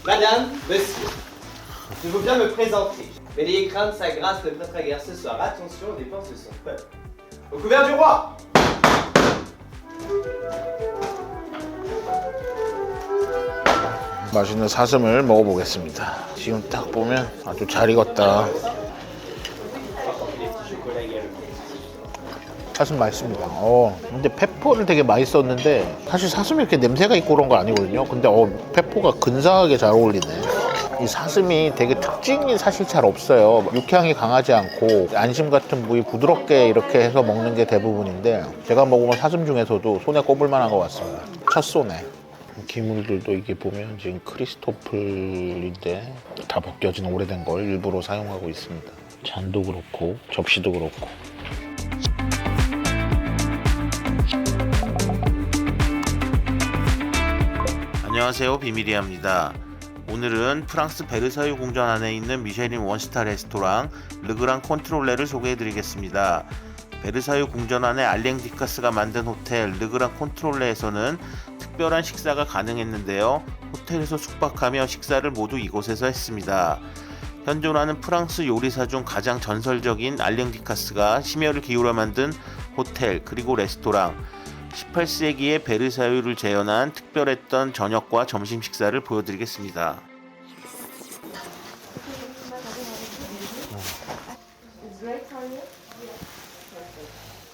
Madame, monsieur, je veux bien me présenter, mais n'ayez crainte, sa grâce, le prêtre aguerre ce soir. Attention aux dépenses de son peuple. Au couvert du roi! 맛있는 사슴을 먹어보겠습니다. 지금 딱 보면 아주 잘 익었다. 사슴 맛있습니다. 근데 페퍼를 되게 많이 썼는데 사실 사슴이 이렇게 냄새가 있고 그런 거 아니거든요. 근데 페퍼가 근사하게 잘 어울리네. 이 사슴이 되게 특징이 사실 잘 없어요. 육향이 강하지 않고 안심 같은 부위 부드럽게 이렇게 해서 먹는 게 대부분인데 제가 먹어본 사슴 중에서도 손에 꼽을 만한 것 같습니다. 첫 손에. 기물들도 이게 보면 지금 크리스토플인데 다 벗겨진 오래된 걸 일부러 사용하고 있습니다. 잔도 그렇고 접시도 그렇고. 안녕하세요, 비밀이야입니다. 오늘은 프랑스 베르사유 궁전 안에 있는 미쉐린 원스타 레스토랑 르그랑 콘트롤레를 소개해드리겠습니다. 베르사유 궁전 안에 알랭 디카스가 만든 호텔 르그랑 콘트롤레에서는 특별한 식사가 가능했는데요. 호텔에서 숙박하며 식사를 모두 이곳에서 했습니다. 현존하는 프랑스 요리사 중 가장 전설적인 알랭 디카스가 심혈을 기울여 만든 호텔 그리고 레스토랑, 18세기의 베르사유를 재현한 특별했던 저녁과 점심 식사를 보여드리겠습니다.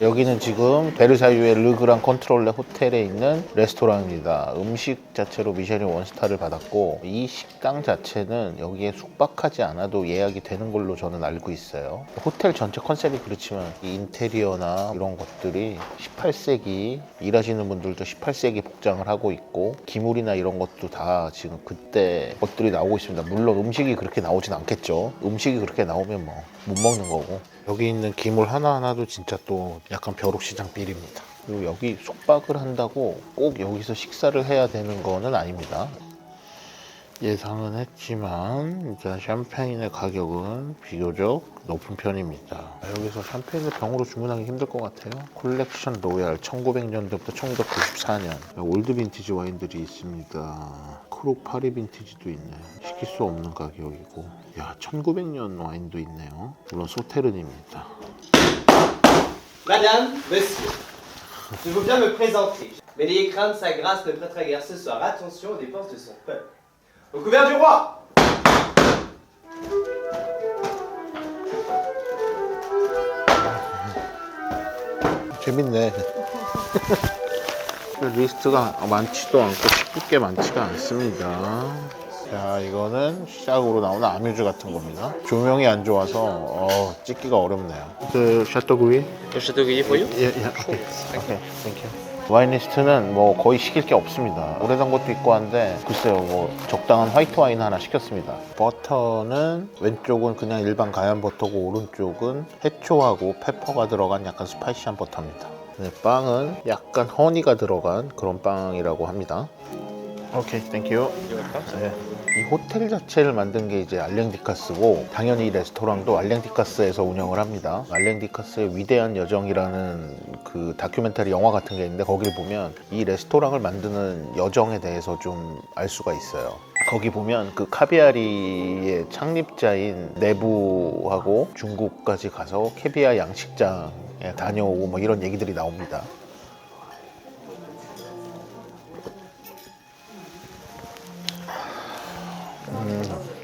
여기는 지금 베르사유의 르그랑 콘트롤레 호텔에 있는 레스토랑입니다. 음식 자체로 미쉐린 원스타를 받았고 이 식당 자체는 여기에 숙박하지 않아도 예약이 되는 걸로 저는 알고 있어요. 호텔 전체 컨셉이 그렇지만 이 인테리어나 이런 것들이 18세기 일하시는 분들도 18세기 복장을 하고 있고 기물이나 이런 것도 다 지금 그때 것들이 나오고 있습니다. 물론 음식이 그렇게 나오진 않겠죠. 음식이 그렇게 나오면 뭐 못 먹는 거고. 여기 있는 기물 하나하나도 진짜 또 약간 벼룩시장 빌입니다. 그리고 여기 숙박을 한다고 꼭 여기서 식사를 해야 되는 거는 아닙니다. 예상은 했지만 일단 샴페인의 가격은 비교적 높은 편입니다. 여기서 샴페인을 병으로 주문하기 힘들 것 같아요. 콜렉션 로얄 1900년대부터 1994년 올드 빈티지 와인들이 있습니다. 크록 파리 빈티지도 있네. 시킬 수 없는 가격이고, 야 1900년 와인도 있네요. 물론 소테른입니다. Madame, monsieur, je veux bien me présenter, mais n'ayez crainte, sa grâce, le prêtre aguerre ce soir. Attention aux dépenses de son peuple. Au couvert du roi! 재밌네. 리스트가 많지도 않고 식구게 많지가 않습니다. 자, 이거는 시작으로 나오는 아뮤즈 같은 겁니다. 조명이 안 좋아서 찍기가 어렵네요. 그 샤토구이? The Chateauguay for you? 예, 오케이. 오케이, 땡큐. 와인 리스트는 뭐 거의 시킬 게 없습니다. 오래된 것도 있고 한데 글쎄요, 뭐 적당한 화이트 와인 하나 시켰습니다. 버터는 왼쪽은 그냥 일반 가얀 버터고 오른쪽은 해초하고 페퍼가 들어간 약간 스파이시한 버터입니다. 네, 빵은 약간 허니가 들어간 그런 빵이라고 합니다. 오케이, 땡큐. 네. 이 호텔 자체를 만든 게 이제 알랭 디카스고 당연히 이 레스토랑도 알랭 디카스에서 운영을 합니다. 알랭 디카스의 위대한 여정이라는 그 다큐멘터리 영화 같은 게 있는데 거기를 보면 이 레스토랑을 만드는 여정에 대해서 좀 알 수가 있어요. 거기 보면 그 카비아리의 창립자인 내부하고 중국까지 가서 캐비아 양식장에 다녀오고 뭐 이런 얘기들이 나옵니다.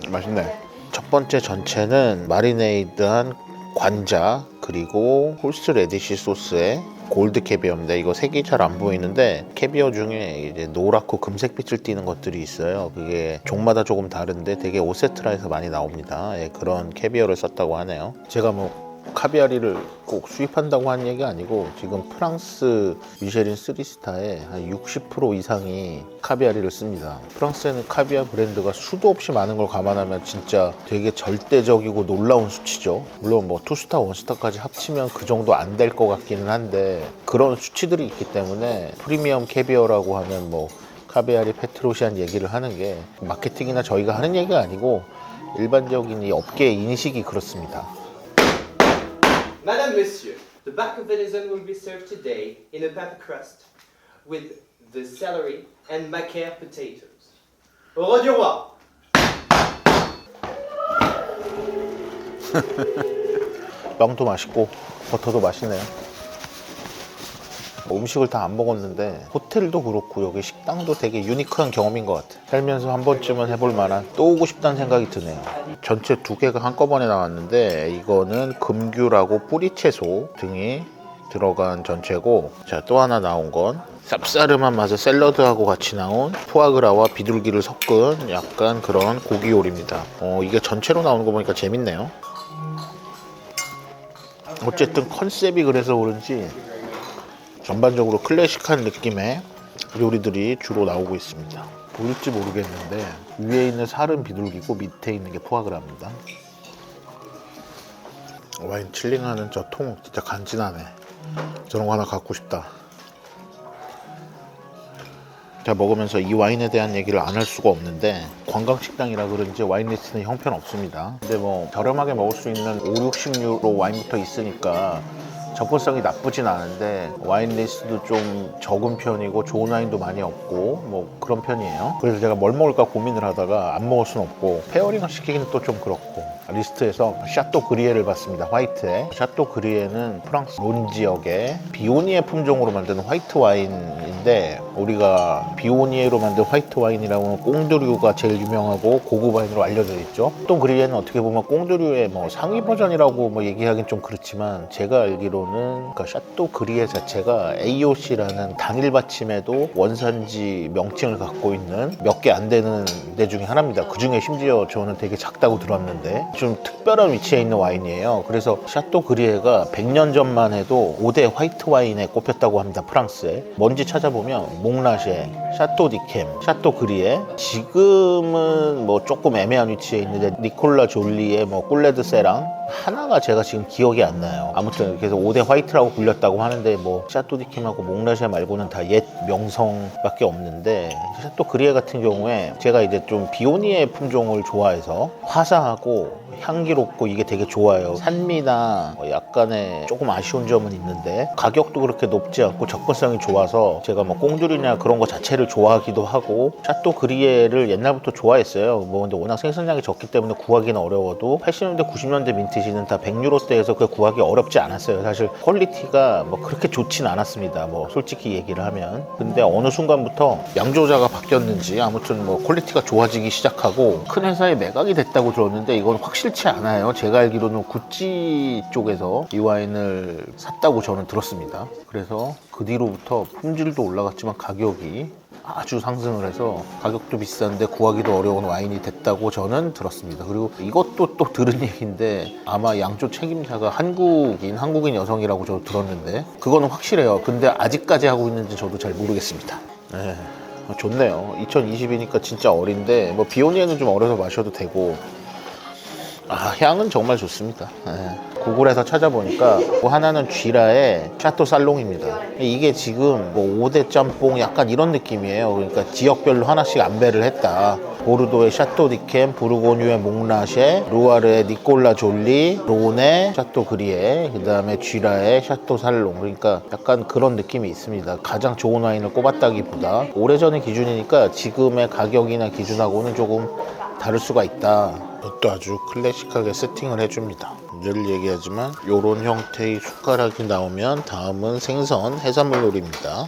맛있네. 첫 번째 전체는 마리네이드한 관자 그리고 홀스 레디시 소스에 골드 캐비어입니다. 이거 색이 잘 안 보이는데 캐비어 중에 이제 노랗고 금색빛을 띠는 것들이 있어요. 그게 종마다 조금 다른데 되게 오세트라에서 많이 나옵니다. 예, 그런 캐비어를 썼다고 하네요. 제가 뭐 카비아리를 꼭 수입한다고 하는 얘기 아니고 지금 프랑스 미쉐린 3스타의 한 60% 이상이 카비아리를 씁니다. 프랑스에는 카비아 브랜드가 수도 없이 많은 걸 감안하면 진짜 되게 절대적이고 놀라운 수치죠. 물론 뭐 2스타, 1스타까지 합치면 그 정도 안 될 것 같기는 한데 그런 수치들이 있기 때문에 프리미엄 캐비어라고 하면 뭐 카비아리, 페트로시안 얘기를 하는 게 마케팅이나 저희가 하는 얘기가 아니고 일반적인 이 업계의 인식이 그렇습니다. Madame, monsieur, the back of venison will be served today in a pepper crust with the celery and macaire potatoes. Au roi du roi! 빵도 맛있고 버터도 맛있네요. 음식을 다 안 먹었는데 호텔도 그렇고 여기 식당도 되게 유니크한 경험인 것 같아요. 살면서 한 번쯤은 해볼 만한, 또 오고 싶다는 생각이 드네요. 전체 2개가 한꺼번에 나왔는데 이거는 금귤하고 뿌리채소 등이 들어간 전체고, 자, 또 하나 나온 건 쌉싸름한 맛의 샐러드하고 같이 나온 포아그라와 비둘기를 섞은 약간 그런 고기 요리입니다. 이게 전체로 나오는 거 보니까 재밌네요. 어쨌든 컨셉이 그래서 그런지 전반적으로 클래식한 느낌의 요리들이 주로 나오고 있습니다. 보일지 모르겠는데 위에 있는 살은 비둘기고 밑에 있는 게 포아그라입니다. 와인 칠링하는 저 통 진짜 간지나네. 저런 거 하나 갖고 싶다. 제가 먹으면서 이 와인에 대한 얘기를 안 할 수가 없는데, 관광식당이라 그런지 와인 리스트는 형편없습니다. 근데 뭐 저렴하게 먹을 수 있는 5, 60유로 와인부터 있으니까 접근성이 나쁘진 않은데 와인 리스트도 좀 적은 편이고 좋은 와인도 많이 없고 뭐 그런 편이에요. 그래서 제가 뭘 먹을까 고민을 하다가 안 먹을 순 없고 페어링을 시키기는 또 좀 그렇고 리스트에서 샤또 그리에를 봤습니다. 화이트에. 샤또 그리에는 프랑스 론 지역의 비오니에 품종으로 만든 화이트 와인인데, 우리가 비오니에로 만든 화이트 와인이라고 하면 꽁드류가 제일 유명하고 고급 와인으로 알려져 있죠. 또 그리에는 어떻게 보면 꽁드류의 뭐 상위 버전이라고 뭐 얘기하긴 좀 그렇지만, 제가 알기로는 그러니까 샤또 그리에 자체가 AOC라는 단일 받침에도 원산지 명칭을 갖고 있는 몇 개 안 되는 데 중에 하나입니다. 그 중에 심지어 저는 되게 작다고 들었는데 좀 특별한 위치에 있는 와인이에요. 그래서 샤또 그리에가 100년 전만 해도 5대 화이트 와인에 꼽혔다고 합니다. 프랑스에. 뭔지 찾아보면 몽라쉐, 샤또 디캠, 샤또 그리에, 지금은 뭐 조금 애매한 위치에 있는데 니콜라 졸리의 뭐 꿀레드 세랑, 하나가 제가 지금 기억이 안 나요. 아무튼 그래서 5대 화이트라고 불렸다고 하는데 뭐 샤또 디캠하고 몽라쉐 말고는 다 옛 명성밖에 없는데, 샤또 그리에 같은 경우에 제가 이제 좀 비오니에 품종을 좋아해서 화사하고 향기롭고 이게 되게 좋아요. 산미나 약간의 조금 아쉬운 점은 있는데 가격도 그렇게 높지 않고 접근성이 좋아서 제가 뭐 꽁두리나 그런 거 자체를 좋아하기도 하고, 샤또 그리에를 옛날부터 좋아했어요. 뭐 근데 워낙 생산량이 적기 때문에 구하기는 어려워도 80년대 90년대 민티지는 다 100유로대에서 그 구하기 어렵지 않았어요. 사실 퀄리티가 뭐 그렇게 좋진 않았습니다. 뭐 솔직히 얘기를 하면. 근데 어느 순간부터 양조자가 바뀌었는지 아무튼 뭐 퀄리티가 좋아지기 시작하고 큰 회사에 매각이 됐다고 들었는데 이건 확실치 않아요. 제가 알기로는 구찌 쪽에서 이 와인을 샀다고 저는 들었습니다. 그래서 그 뒤로부터 품질도 올라갔지만 가격이 아주 상승을 해서 가격도 비싼데 구하기도 어려운 와인이 됐다고 저는 들었습니다. 그리고 이것도 또 들은 얘기인데 아마 양조 책임자가 한국인 여성이라고 저도 들었는데 그거는 확실해요. 근데 아직까지 하고 있는지 저도 잘 모르겠습니다. 네, 좋네요. 2020이니까 진짜 어린데 뭐 비오니에는 좀 어려서 마셔도 되고, 향은 정말 좋습니다. 구글에서 찾아보니까 하나는 쥐라의 샤또 살롱입니다. 이게 지금 뭐 5대 짬뽕 약간 이런 느낌이에요. 그러니까 지역별로 하나씩 안배를 했다. 보르도의 샤또 디캠, 부르고뉴의 몽라쉐, 루아르의 니콜라 졸리, 론의 샤또 그리에, 그 다음에 쥐라의 샤또 살롱. 그러니까 약간 그런 느낌이 있습니다. 가장 좋은 와인을 꼽았다기보다 오래전의 기준이니까 지금의 가격이나 기준하고는 조금 다를 수가 있다. 이것도 아주 클래식하게 세팅을 해줍니다. 늘 얘기하지만 이런 형태의 숟가락이 나오면 다음은 생선, 해산물 요리입니다.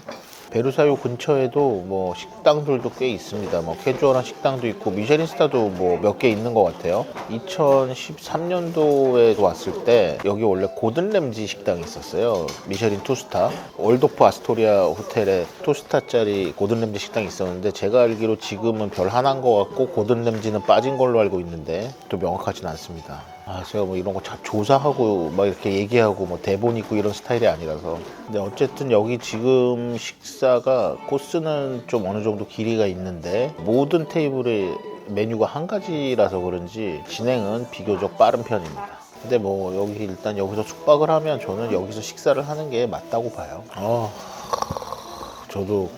베르사유 근처에도 뭐 식당들도 꽤 있습니다. 뭐 캐주얼한 식당도 있고 미쉐린 스타도 뭐 몇 개 있는 것 같아요. 2013년도에 왔을 때 여기 원래 고든 램지 식당이 있었어요. 미쉐린 2스타. 월도프 아스토리아 호텔에 2스타짜리 고든 램지 식당이 있었는데 제가 알기로 지금은 별 하나인 것 같고 고든 램지는 빠진 걸로 알고 있는데 또 명확하진 않습니다. 제가 뭐 이런 거 조사하고 막 이렇게 얘기하고 뭐 대본 있고 이런 스타일이 아니라서. 근데 어쨌든 여기 지금 식사가 코스는 좀 어느 정도 길이가 있는데 모든 테이블에 메뉴가 한 가지라서 그런지 진행은 비교적 빠른 편입니다. 근데 뭐 여기 일단 여기서 숙박을 하면 저는 여기서 식사를 하는 게 맞다고 봐요. 저도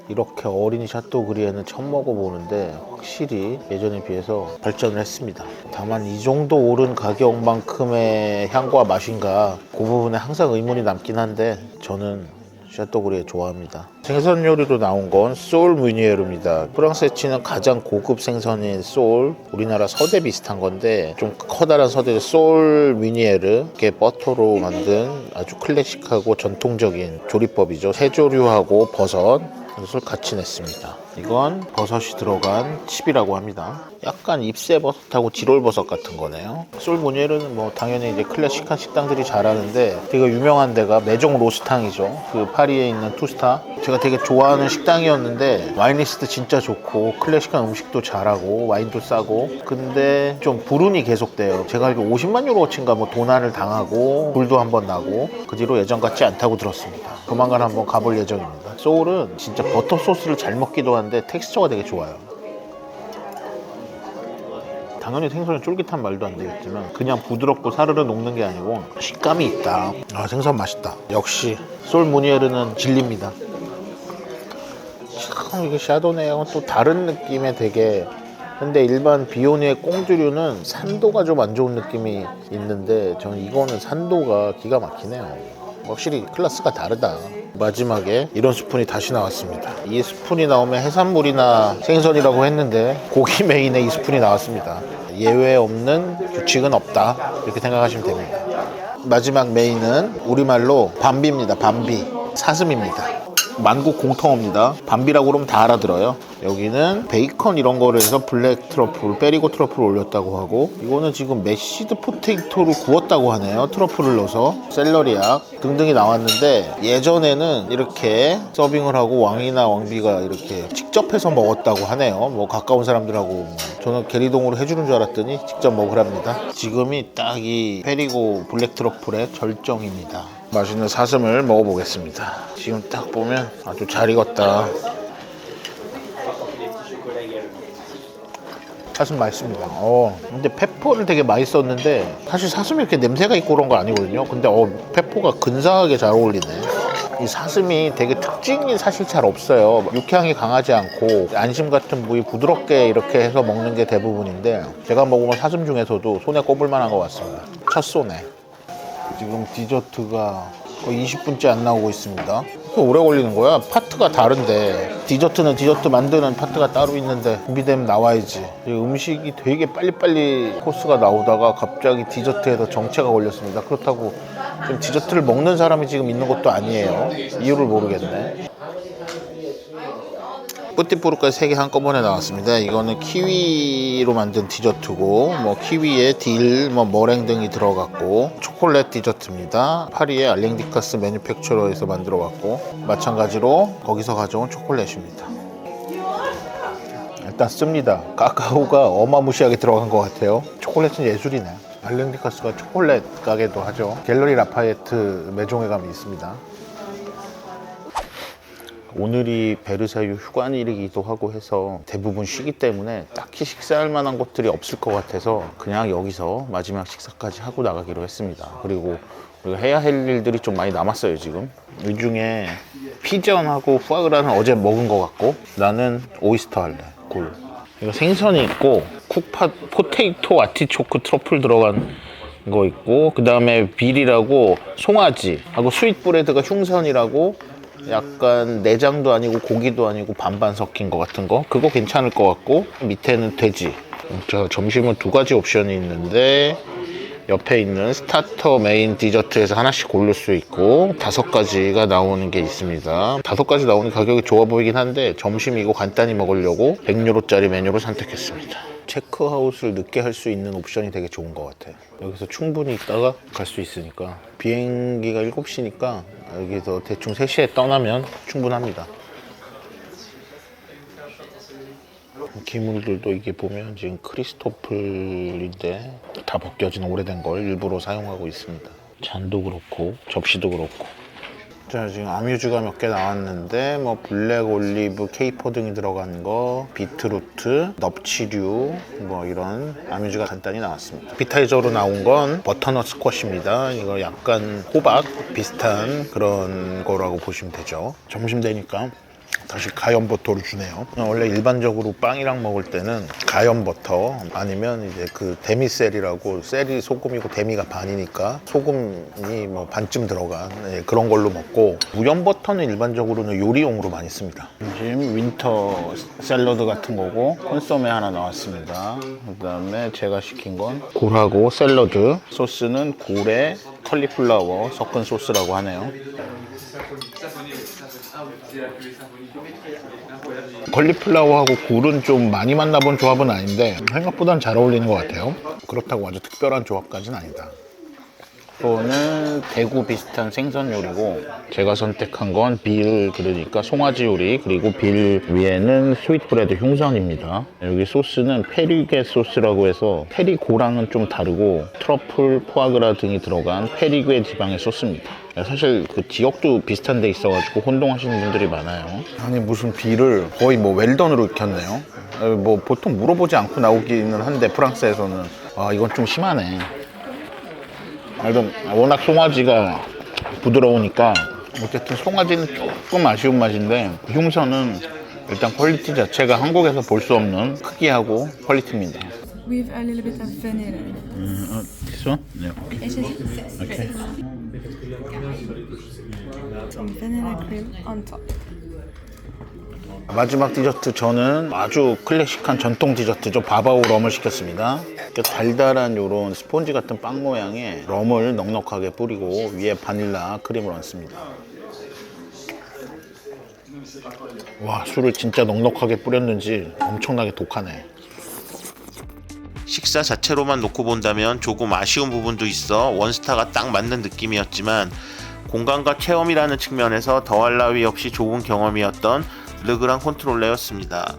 이렇게 어린이 샤또 그리에는 처음 먹어보는데 확실히 예전에 비해서 발전을 했습니다. 다만 이 정도 오른 가격만큼의 향과 맛인가 그 부분에 항상 의문이 남긴 한데 저는 샤또 그리에 좋아합니다. 생선 요리로 나온 건 소울 무니에르입니다. 프랑스에 치는 가장 고급 생선인 소울, 우리나라 서대 비슷한 건데 좀 커다란 서대 소울 무니에르, 이게 버터로 만든 아주 클래식하고 전통적인 조리법이죠. 새조류하고 버섯 이것을 같이 냈습니다. 이건 버섯이 들어간 칩이라고 합니다. 약간 잎새버섯하고 지롤버섯 같은 거네요. 솔무니에르는 뭐 당연히 이제 클래식한 식당들이 잘하는데 되게 유명한 데가 매종 로스탕이죠. 그 파리에 있는 투스타. 제가 되게 좋아하는 식당이었는데 와인 리스트 진짜 좋고 클래식한 음식도 잘하고 와인도 싸고 근데 좀 불운이 계속돼요. 제가 알기로 50만 유로어치인가 뭐 도난을 당하고 불도 한번 나고 그 뒤로 예전 같지 않다고 들었습니다. 조만간 한번 가볼 예정입니다. 소울은 진짜 버터 소스를 잘 먹기도 한데 텍스처가 되게 좋아요. 당연히 생선이 쫄깃한 말도 안 되겠지만 그냥 부드럽고 사르르 녹는 게 아니고 식감이 있다. 아, 생선 맛있다. 역시 솔 무니에르는 진리입니다. 참 이게 샤도네하고는 또 다른 느낌의 되게 근데 일반 비오니의 꽁주류는 산도가 좀 안 좋은 느낌이 있는데 저는 이거는 산도가 기가 막히네요. 확실히 클래스가 다르다. 마지막에 이런 스푼이 다시 나왔습니다. 이 스푼이 나오면 해산물이나 생선이라고 했는데 고기 메인에 이 스푼이 나왔습니다. 예외 없는 규칙은 없다 이렇게 생각하시면 됩니다. 마지막 메인은 우리말로 밤비입니다. 밤비 사슴입니다. 만국 공통어입니다. 밤비라고 그러면 다 알아들어요. 여기는 베이컨 이런 거를 해서 블랙 트러플, 베리고 트러플을 올렸다고 하고 이거는 지금 메시드 포테이토를 구웠다고 하네요. 트러플을 넣어서 샐러리약 등등이 나왔는데 예전에는 이렇게 서빙을 하고 왕이나 왕비가 이렇게 직접 해서 먹었다고 하네요. 뭐 가까운 사람들하고 저는 게리동으로 해주는 줄 알았더니 직접 먹으랍니다. 지금이 딱 이 베리고 블랙 트러플의 절정입니다. 맛있는 사슴을 먹어보겠습니다. 지금 딱 보면 아주 잘 익었다. 사슴 맛있습니다. 근데 페퍼를 되게 많이 썼는데 사실 사슴이 이렇게 냄새가 있고 그런 거 아니거든요. 근데 페퍼가 근사하게 잘 어울리네. 이 사슴이 되게 특징이 사실 잘 없어요. 육향이 강하지 않고 안심 같은 부위 부드럽게 이렇게 해서 먹는 게 대부분인데 제가 먹어본 사슴 중에서도 손에 꼽을 만한 것 같습니다. 첫 손에. 지금 디저트가 거의 20분째 안 나오고 있습니다. 이렇게 오래 걸리는 거야? 파트가 다른데 디저트는 디저트 만드는 파트가 따로 있는데 준비되면 나와야지. 음식이 되게 빨리빨리 코스가 나오다가 갑자기 디저트에서 정체가 걸렸습니다. 그렇다고 지금 디저트를 먹는 사람이 지금 있는 것도 아니에요. 이유를 모르겠네. 뿌띠뿌르까지 3개 한꺼번에 나왔습니다. 이거는 키위로 만든 디저트고 뭐 키위에 딜, 머랭 등이 들어갔고 초콜릿 디저트입니다. 파리의 알랭디카스 매니팩처러에서 만들어갔고 마찬가지로 거기서 가져온 초콜릿입니다. 일단 씁니다. 카카오가 어마무시하게 들어간 것 같아요. 초콜릿은 예술이네. 알랭디카스가 초콜릿 가게도 하죠. 갤러리 라파예트 매종에 가면 있습니다. 오늘이 베르사유 휴관일이기도 하고 해서 대부분 쉬기 때문에 딱히 식사할 만한 것들이 없을 것 같아서 그냥 여기서 마지막 식사까지 하고 나가기로 했습니다. 그리고 우리가 해야 할 일들이 좀 많이 남았어요 지금. 이 중에 피전하고 푸아그라는 어제 먹은 것 같고 나는 오이스터 할래. 굴. 이거 생선이 있고 포테이토 아티초크 트러플 들어간 거 있고 그 다음에 빌이라고 송아지하고 스윗브레드가 흉선이라고 약간 내장도 아니고 고기도 아니고 반반 섞인 것 같은 거 그거 괜찮을 것 같고 밑에는 돼지. 자, 점심은 2가지 옵션이 있는데 옆에 있는 스타터 메인 디저트에서 하나씩 고를 수 있고 5가지가 나오는 게 있습니다. 5가지 나오는 가격이 좋아 보이긴 한데 점심 이거 간단히 먹으려고 100유로짜리 메뉴를 선택했습니다. 체크아웃을 늦게 할 수 있는 옵션이 되게 좋은 것 같아요. 여기서 충분히 있다가 갈 수 있으니까 비행기가 7시니까 여기서 대충 3시에 떠나면 충분합니다. 기물들도 이게 보면 지금 크리스토플인데 다 벗겨진 오래된 걸 일부러 사용하고 있습니다. 잔도 그렇고 접시도 그렇고. 자, 지금 아뮤즈가 몇 개 나왔는데 뭐 블랙 올리브, 케이퍼 등이 들어간 거, 비트루트, 넙치류 뭐 이런 아뮤즈가 간단히 나왔습니다. 비타이저로 나온 건 버터넛 스쿼시입니다. 이거 약간 호박 비슷한 그런 거라고 보시면 되죠. 점심 되니까 다시 가염 버터를 주네요. 원래 일반적으로 빵이랑 먹을 때는 가염 버터 아니면 이제 그 데미셀이라고, 셀이 소금이고 데미가 반이니까 소금이 뭐 반쯤 들어간 그런 걸로 먹고, 무염 버터는 일반적으로는 요리용으로 많이 씁니다. 지금 윈터 샐러드 같은 거고 콘소메 하나 나왔습니다. 그다음에 제가 시킨 건 굴하고 샐러드, 소스는 굴에 컬리플라워 섞은 소스라고 하네요. 컬리플라워하고 굴은 좀 많이 만나본 조합은 아닌데 생각보다는 잘 어울리는 것 같아요. 그렇다고 아주 특별한 조합까지는 아니다. 이거는 대구 비슷한 생선 요리고, 제가 선택한 건 빌, 그러니까 송아지 요리, 그리고 빌 위에는 스윗브레드 흉선입니다. 여기 소스는 페리게 소스라고 해서 페리고랑은 좀 다르고 트러플, 포아그라 등이 들어간 페리게 지방의 소스입니다. 사실 그 지역도 비슷한 데 있어가지고 혼동하시는 분들이 많아요. 아니 무슨 빌을 거의 뭐 웰던으로 익혔네요. 뭐 보통 물어보지 않고 나오기는 한데 프랑스에서는 이건 좀 심하네. 워낙 송아지가 부드러우니까 어쨌든 송아지는 조금 아쉬운 맛인데, 흉선은 일단 퀄리티 자체가 한국에서 볼 수 없는 크기하고 퀄리티입니다. With a little bit of vanilla. This one? Yeah. Okay. Some vanilla cream on top. 마지막 디저트, 저는 아주 클래식한 전통 디저트죠. 바바오 럼을 시켰습니다. 달달한 이런 스폰지 같은 빵 모양의 럼을 넉넉하게 뿌리고 위에 바닐라 크림을 얹습니다. 와, 술을 진짜 넉넉하게 뿌렸는지 엄청나게 독하네. 식사 자체로만 놓고 본다면 조금 아쉬운 부분도 있어 원스타가 딱 맞는 느낌이었지만, 공간과 체험이라는 측면에서 더할 나위 없이 좋은 경험이었던 르그랑 콘트롤레였습니다.